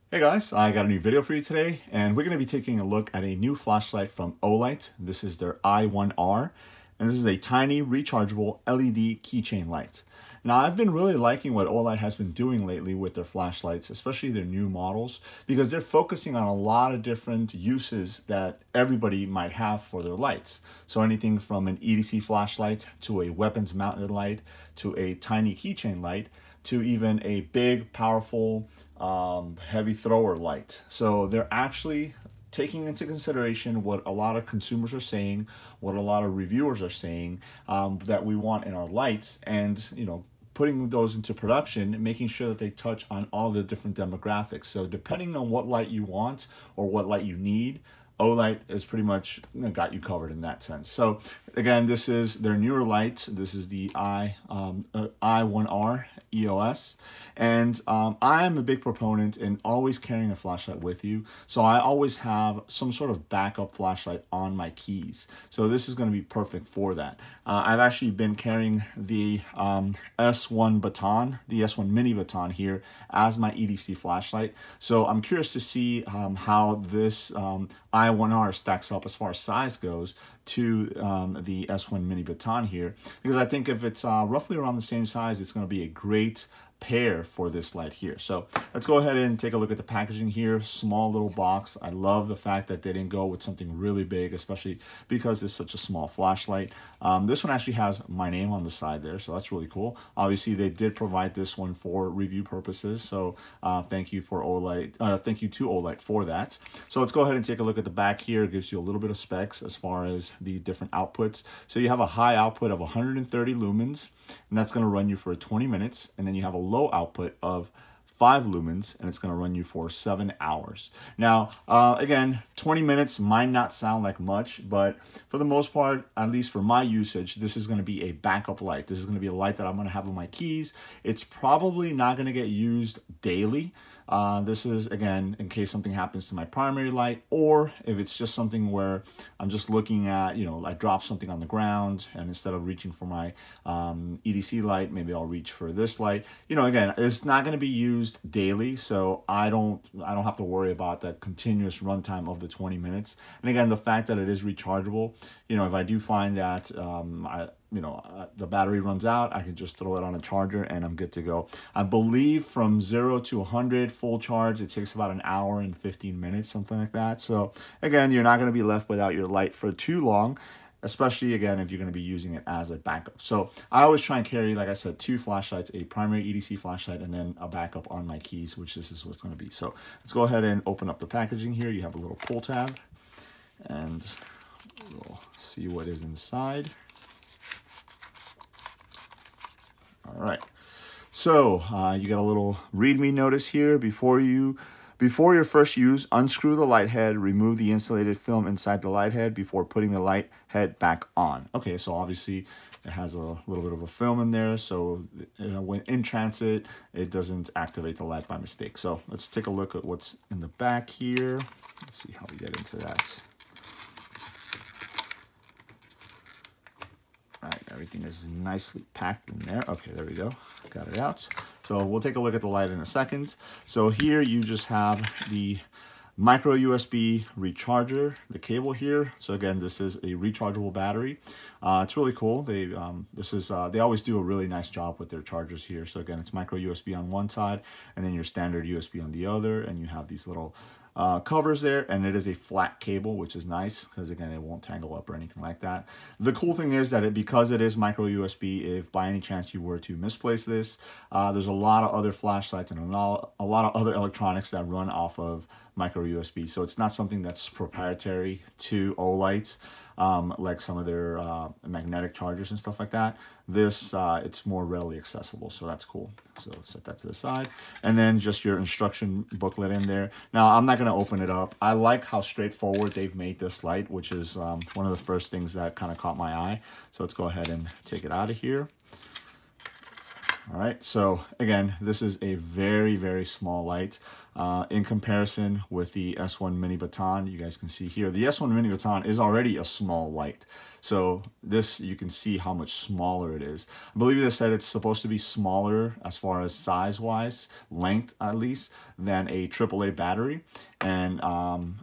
Hey guys, I got a new video for you today, and we're going to be taking a look at a new flashlight from Olight. This is their i1R, and this is a tiny rechargeable LED keychain light. Now, I've been really liking what Olight has been doing lately with their flashlights, especially their new models, because they're focusing on a lot of different uses that everybody might have for their lights. So anything from an EDC flashlight to a weapons mounted light to a tiny keychain light to even a big, powerful, heavy thrower light. So they're actually taking into consideration what a lot of consumers are saying, what a lot of reviewers are saying that we want in our lights, and putting those into production and making sure that they touch on all the different demographics. So depending on what light you want or what light you need, Olight is pretty much got you covered in that sense. So again, this is their newer light. This is the i1R EOS. And I am a big proponent in always carrying a flashlight with you. So I always have some sort of backup flashlight on my keys. So this is going to be perfect for that. I've actually been carrying the S1 baton, the S1 mini baton here as my EDC flashlight. So I'm curious to see how this i1R stacks up as far as size goes to the S1 mini baton here, because I think if it's roughly around the same size, it's going to be a great pair for this light here. So let's go ahead and take a look at the packaging here. Small little box. I love the fact that they didn't go with something really big, especially because it's such a small flashlight. This one actually has my name on the side there, so that's really cool. Obviously, they did provide this one for review purposes, so thank you for Olight. Thank you to Olight for that. So let's go ahead and take a look at the back here. It gives you a little bit of specs as far as the different outputs. So you have a high output of 130 lumens, and that's going to run you for 20 minutes, and then you have a low output of 5 lumens, and it's going to run you for 7 hours. Now, again, 20 minutes might not sound like much, but for the most part, at least for my usage, this is going to be a backup light. This is going to be a light that I'm going to have on my keys. It's probably not going to get used daily. This is, again, in case something happens to my primary light, or if it's just something where I'm just looking at, I drop something on the ground, and instead of reaching for my EDC light, maybe I'll reach for this light. Again, it's not going to be used daily, so I don't have to worry about that continuous runtime of the 20 minutes. And again, the fact that it is rechargeable, if I do find that the battery runs out, I can just throw it on a charger and I'm good to go. I believe from 0 to 100 full charge, it takes about an hour and 15 minutes, something like that. So again, you're not going to be left without your light for too long, especially again if you're going to be using it as a backup. So I always try and carry, like I said, 2 flashlights, a primary EDC flashlight and then a backup on my keys, which this is what's going to be. So let's go ahead and open up the packaging here. You have a little pull tab and we'll see what is inside. All right, so you got a little readme notice here. Before your first use, unscrew the light head, remove the insulated film inside the light head before putting the light head back on. Okay, so obviously it has a little bit of a film in there, so when in transit, it doesn't activate the light by mistake. So let's take a look at what's in the back here. Let's see how we get into that. All right, everything is nicely packed in there. Okay, there we go. Got it out. So we'll take a look at the light in a second. So here you just have the micro USB recharger, the cable here. So again, this is a rechargeable battery. It's really cool. They always do a really nice job with their chargers here. So again, it's micro USB on one side and then your standard USB on the other, and you have these little covers there, and it is a flat cable, which is nice because again it won't tangle up or anything like that. The cool thing is that because it is micro USB, if by any chance you were to misplace this, there's a lot of other flashlights and a lot of other electronics that run off of micro USB, so it's not something that's proprietary to Olight, like some of their magnetic chargers and stuff like that. This it's more readily accessible, so that's cool. So set that to the side, and then just your instruction booklet in there. Now I'm not going to open it up. I like how straightforward they've made this light, which is one of the first things that kind of caught my eye. So let's go ahead and take it out of here. All right, so again, this is a very, very small light in comparison with the S1 Mini Baton. You guys can see here, the S1 Mini Baton is already a small light. So this, you can see how much smaller it is. I believe they said it's supposed to be smaller as far as size-wise, length at least, than a AAA battery. And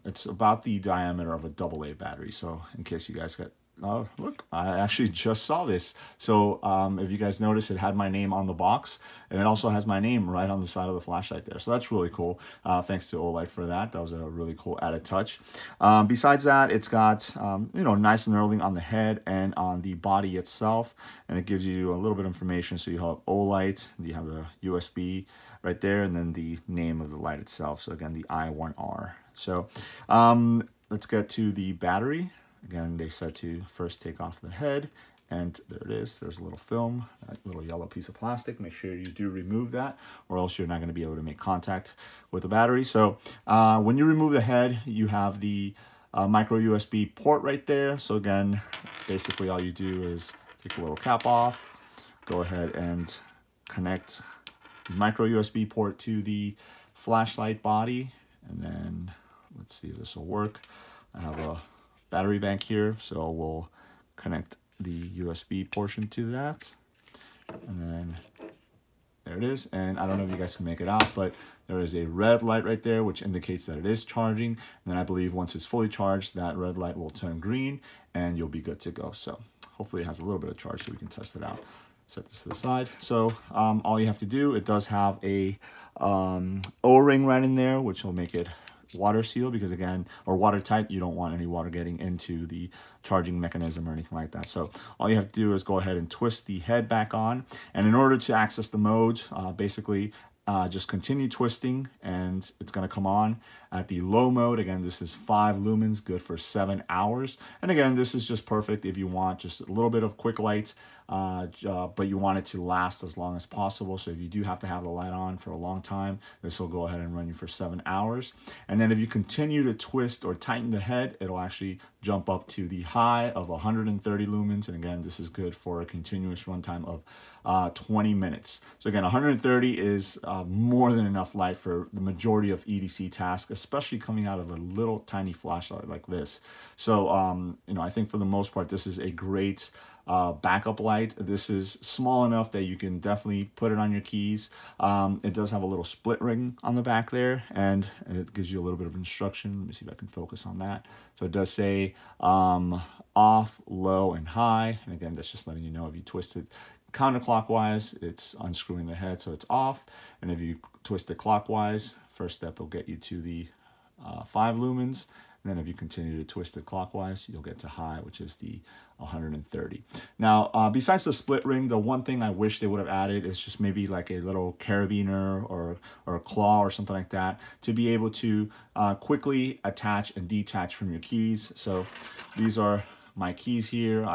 it's about the diameter of a AA battery. So in case you guys got, oh, look, I actually just saw this. So if you guys notice, it had my name on the box, and it also has my name right on the side of the flashlight there. So that's really cool. Thanks to Olight for that. That was a really cool added touch. Besides that, it's got, you know, nice knurling on the head and on the body itself. And it gives you a little bit of information. So you have Olight, you have the USB right there, and then the name of the light itself. So again, the i1R. So let's get to the battery. Again, they said to first take off the head, and there it is. There's a little film, a little yellow piece of plastic. Make sure you do remove that, or else you're not going to be able to make contact with the battery. So when you remove the head, you have the micro USB port right there. So again, basically all you do is take a little cap off, go ahead and connect the micro USB port to the flashlight body, and then let's see if this will work. I have a battery bank here, so we'll connect the USB portion to that, and then there it is. And I don't know if you guys can make it out, but there is a red light right there which indicates that it is charging, and then I believe once it's fully charged, that red light will turn green and you'll be good to go. So hopefully it has a little bit of charge so we can test it out. Set this to the side. So all you have to do, it does have a O-ring right in there, which will make it water seal, because again, or watertight, you don't want any water getting into the charging mechanism or anything like that. So all you have to do is go ahead and twist the head back on, and in order to access the modes, basically just continue twisting and it's going to come on at the low mode. Again, this is 5 lumens, good for 7 hours. And again, this is just perfect if you want just a little bit of quick light, but you want it to last as long as possible. So if you do have to have the light on for a long time, this will go ahead and run you for 7 hours. And then if you continue to twist or tighten the head, it'll actually jump up to the high of 130 lumens. And again, this is good for a continuous runtime of 20 minutes. So again, 130 is more than enough light for the majority of EDC tasks, especially coming out of a little tiny flashlight like this. So, you know, I think for the most part, this is a great backup light. This is small enough that you can definitely put it on your keys. It does have a little split ring on the back there, and it gives you a little bit of instruction. Let me see if I can focus on that. So it does say off, low, and high. And again, that's just letting you know if you twist it counterclockwise, it's unscrewing the head, so it's off. And if you twist it clockwise, first step will get you to the 5 lumens. And then if you continue to twist it clockwise, you'll get to high, which is the 130. Now, besides the split ring, the one thing I wish they would have added is just maybe like a little carabiner or a claw or something like that to be able to quickly attach and detach from your keys. So these are my keys here.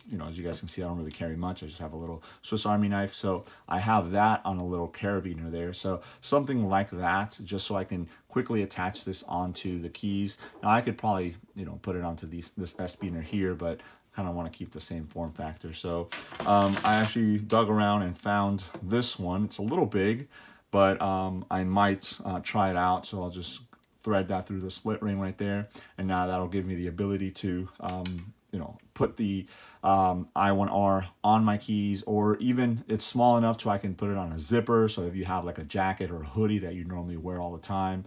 You know, as you guys can see, I don't really carry much. I just have a little Swiss Army knife. So I have that on a little carabiner there. So something like that, just so I can quickly attach this onto the keys. Now I could probably, you know, put it onto this S-biner here, but kind of want to keep the same form factor. So I actually dug around and found this one. It's a little big, but I might try it out. So I'll just thread that through the split ring right there. And now that'll give me the ability to, you know, put the i1R on my keys, or even it's small enough so I can put it on a zipper. So if you have like a jacket or a hoodie that you normally wear all the time,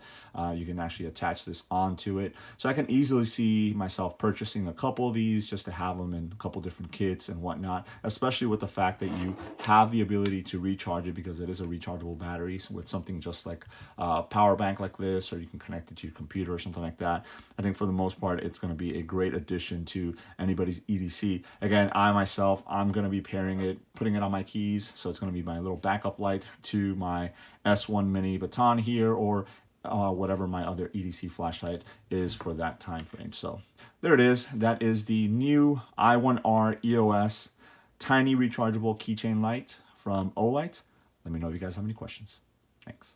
you can actually attach this onto it. So I can easily see myself purchasing a couple of these just to have them in a couple different kits and whatnot, especially with the fact that you have the ability to recharge it, because it is a rechargeable battery. So with something just like a power bank like this, or you can connect it to your computer or something like that, I think for the most part, it's going to be a great addition to anybody's EDC. Again, I myself, I'm going to be pairing it, putting it on my keys. So it's going to be my little backup light to my S1 Mini Baton here, or whatever my other EDC flashlight is for that time frame. So there it is. That is the new i1R EOS tiny rechargeable keychain light from Olight. Let me know if you guys have any questions. Thanks.